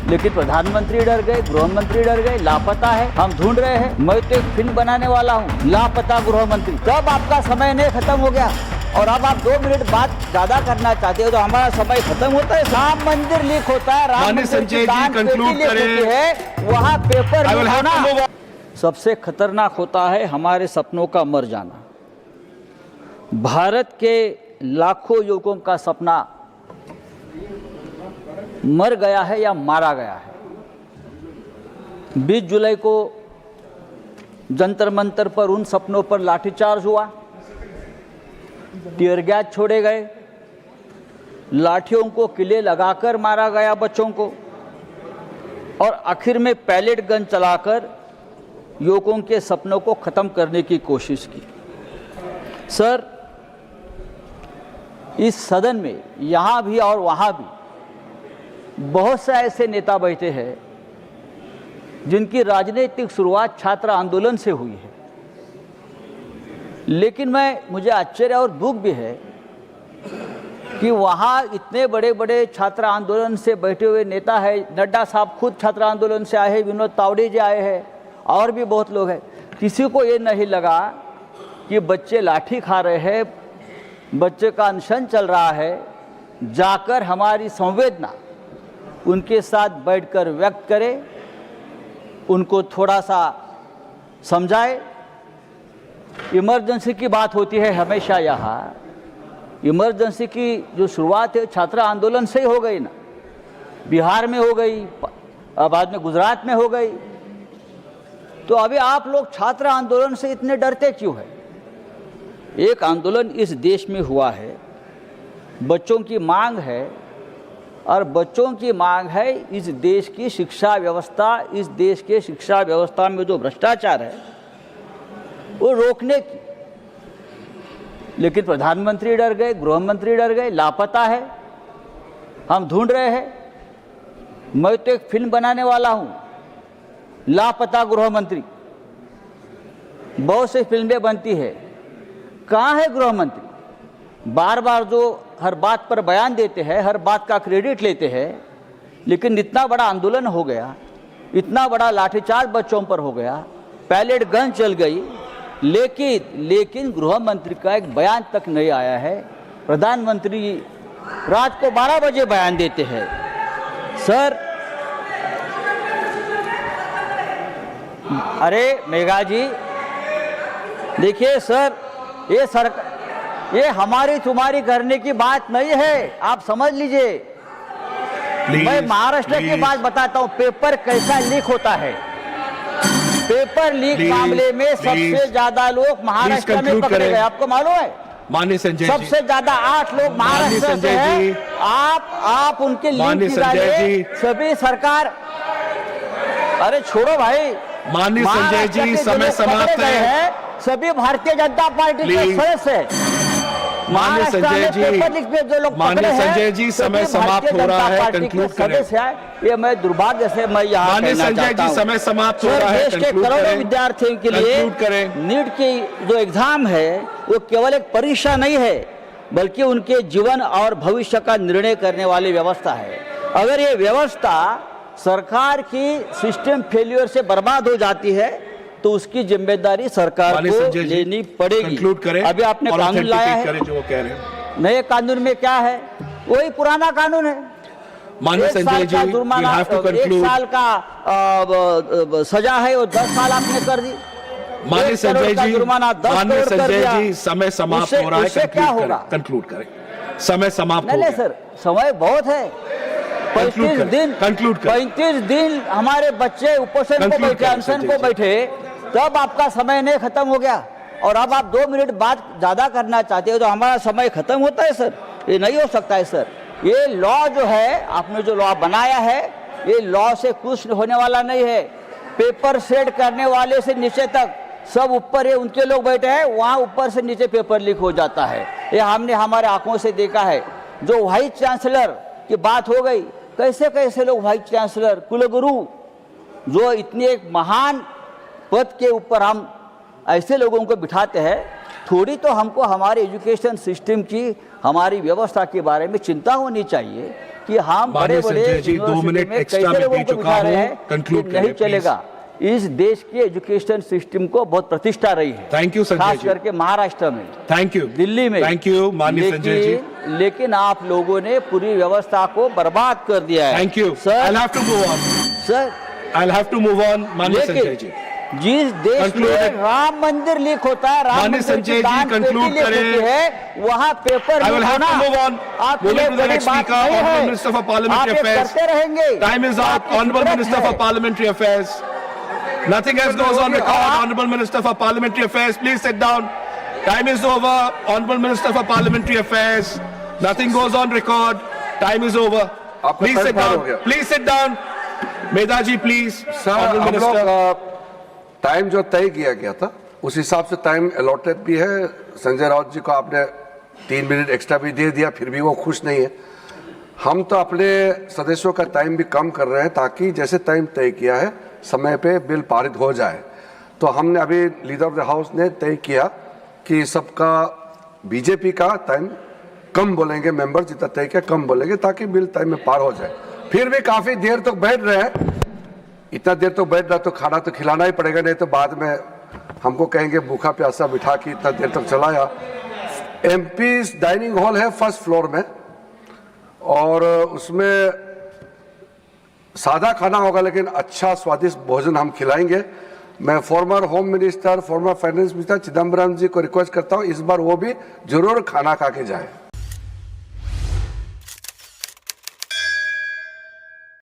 लेकिन प्रधानमंत्री डर गए, गृह मंत्री डर गए, लापता है, हम ढूंढ रहे हैं। मैं तो एक फिल्म बनाने वाला हूँ, लापता गृह मंत्री। तब आपका समय नहीं खत्म हो गया और अब आप 2 मिनट बात ज्यादा करना चाहते हो तो हमारा समय खत्म होता है। राम मंदिर लीक होता है, राम मंदिर की दान पेटी लीक होती है, वहाँ पेपर लीक होना। सबसे खतरनाक होता है हमारे सपनों का मर जाना। भारत के लाखों युवकों का सपना मर गया है या मारा गया है। 20 जुलाई को जंतर मंतर पर उन सपनों पर लाठीचार्ज हुआ, टीयर गैस छोड़े गए, लाठियों को किले लगाकर मारा गया बच्चों को, और आखिर में पैलेट गन चलाकर युवकों के सपनों को खत्म करने की कोशिश की। सर, इस सदन में यहाँ भी और वहाँ भी बहुत से ऐसे नेता बैठे हैं जिनकी राजनीतिक शुरुआत छात्र आंदोलन से हुई है, लेकिन मुझे आश्चर्य और दुख भी है कि वहाँ इतने बड़े बड़े छात्र आंदोलन से बैठे हुए नेता है। नड्डा साहब खुद छात्र आंदोलन से आए हैं, विनोद तावड़े जी आए हैं, और भी बहुत लोग हैं। किसी को ये नहीं लगा कि बच्चे लाठी खा रहे हैं, बच्चे का अनशन चल रहा है, जाकर हमारी संवेदना उनके साथ बैठकर व्यक्त करें, उनको थोड़ा सा समझाए। इमरजेंसी की बात होती है हमेशा यहाँ। इमरजेंसी की जो शुरुआत है छात्र आंदोलन से ही हो गई ना, बिहार में हो गई, बाद में गुजरात में हो गई। तो अभी आप लोग छात्र आंदोलन से इतने डरते क्यों हैं? एक आंदोलन इस देश में हुआ है, बच्चों की मांग है, और बच्चों की मांग है इस देश की शिक्षा व्यवस्था, इस देश के शिक्षा व्यवस्था में जो भ्रष्टाचार है वो रोकने की। लेकिन प्रधानमंत्री डर गए, गृह मंत्री डर गए, लापता है, हम ढूंढ रहे हैं। मैं तो एक फिल्म बनाने वाला हूँ, लापता गृह मंत्री। बहुत सी फिल्में बनती है, कहाँ है गृह मंत्री? बार बार जो हर बात पर बयान देते हैं, हर बात का क्रेडिट लेते हैं, लेकिन इतना बड़ा आंदोलन हो गया, इतना बड़ा लाठीचार्ज बच्चों पर हो गया, पैलेट गन चल गई, लेकिन गृह मंत्री का एक बयान तक नहीं आया है। प्रधानमंत्री रात को 12 बजे बयान देते हैं। सर, अरे मेघा जी, देखिए सर, ये सरकार, ये हमारी तुम्हारी करने की बात नहीं है, आप समझ लीजिए। मैं महाराष्ट्र की बात बताता हूँ, पेपर कैसा लीक होता है। पेपर लीक मामले में सबसे ज्यादा लोग महाराष्ट्र में पकड़े गए, आपको मालूम है? माननीय संजय जी, सबसे ज्यादा 8 लोग महाराष्ट्र से हैं। आप उनके लिंक निकालिए। सभी सरकार, अरे छोड़ो भाई, माननीय संजय जी, समय समाप्त है। सभी भारतीय जनता पार्टी के सदस्य हैं। माननीय संजय जी, जो लोग माननीय संजय जी, समय समाप्त हो रहा है, कंक्लूड करें। ये मैं दुर्भाग्य से मैं यहाँ माननीय संजय जी, समय समाप्त हो रहा है, देश के करोड़ों विद्यार्थियों के लिए नीट की जो एग्जाम है वो केवल एक परीक्षा नहीं है, बल्कि उनके जीवन और भविष्य का निर्णय करने वाली व्यवस्था है। अगर ये व्यवस्था सरकार की सिस्टम फेल्योर से बर्बाद हो जाती है तो उसकी जिम्मेदारी सरकार को लेनी पड़ेगी। अभी आपने कानून लाया है, जो वो कह रहे हैं, नए कानून में क्या है? वही पुराना कानून है। माननीय संजय जी, 1 साल का सजा है वो 10 साल आपने कर दी। माननीय संजय जी, जुर्माना 10 करोड़ कर दिया। समय समाप्त हो रहा है, क्या होगा? कंक्लूड करें। समय समाप्त हो गया। सर, समय बहुत है। 35 दिन हमारे बच्चे उपोषण को बैठे, अनशन को बैठे, तब आपका समय नहीं खत्म हो गया और अब आप 2 मिनट बात ज्यादा करना चाहते हो तो हमारा समय खत्म होता है। सर, ये नहीं हो सकता है। सर, ये लॉ जो है, आपने जो लॉ बनाया है, ये लॉ से कुछ होने वाला नहीं है। पेपर सेट करने वाले से नीचे तक सब ऊपर है, उनके लोग बैठे हैं, वहाँ ऊपर से नीचे पेपर लीक हो जाता है। ये हमने हमारे आंखों से देखा है। जो वाइस चांसलर की बात हो गई, कैसे कैसे लोग वाइस चांसलर, कुलगुरु, जो इतने एक महान पद के ऊपर हम ऐसे लोगों को बिठाते हैं, थोड़ी तो हमको हमारे एजुकेशन सिस्टम की, हमारी व्यवस्था के बारे में चिंता होनी चाहिए कि हम बड़े माननीय बड़े संजय जी, 2 मिनट एक्स्ट्रा में लोगों दे को चुका बिठा रहे हूं। हैं Conclude कि करें, नहीं please। चलेगा। इस देश के एजुकेशन सिस्टम को बहुत प्रतिष्ठा रही है, थैंक यू संजय खास जी, करके महाराष्ट्र में, थैंक यू, दिल्ली में। थैंक यू माननीय संजय जी, लेकिन आप लोगों ने पूरी व्यवस्था को बर्बाद कर दिया है। Thank you. Sir, I have to move on, sir, I have to move on माननीय संजय जी। जिस देश Conclude में it। राम मंदिर लीक होता है, राम माननीय मंदिर संजय की जी, दान पेटी conclude लीक करें। होती है, वहाँ paper I will leak have to होना move on. आपके Moving लिए to the बड़ी next बात speaker, नहीं Honorable है। Minister for आप Parliamentary ये Affairs. करते रहेंगे। Time is up. आपकी Honorable फितरत Minister है। for Parliamentary Affairs. Nothing else goes on record. Honorable Minister for Parliamentary Affairs, please sit down. Time is over. Honorable Minister for Parliamentary Affairs. Nothing goes on record. Time is over. आपका Please time sit पार हो down. गया। Please sit down. Medaji, please. Sir, Honorable हम Minister. लोग time जो तय किया गया था उस हिसाब से टाइम अलॉटेड भी है। संजय राउत जी को आपने 3 मिनट एक्स्ट्रा भी दे दिया, फिर भी वो खुश नहीं है। हम तो अपने सदस्यों का टाइम भी कम कर रहे हैं ताकि जैसे टाइम तय किया है समय पे बिल पारित हो जाए। तो हमने अभी लीडर ऑफ द हाउस ने तय किया कि सबका बीजेपी का टाइम कम बोलेंगे, मेंबर जितना तय किया कम बोलेंगे ताकि बिल टाइम में पार हो जाए। फिर भी काफी देर तक बैठ रहे हैं, इतना देर तक बैठ रहा तो खाना तो खिलाना ही पड़ेगा, नहीं तो बाद में हमको कहेंगे भूखा प्यासा बिठा के इतना देर तक चलाया। एमपी डाइनिंग हॉल है फर्स्ट फ्लोर में और उसमें सादा खाना होगा लेकिन अच्छा स्वादिष्ट भोजन हम खिलाएंगे। मैं former home minister, former finance minister Chidambaram ji को रिक्वेस्ट करता हूं इस बार वो भी जरूर खाना खा के जाए।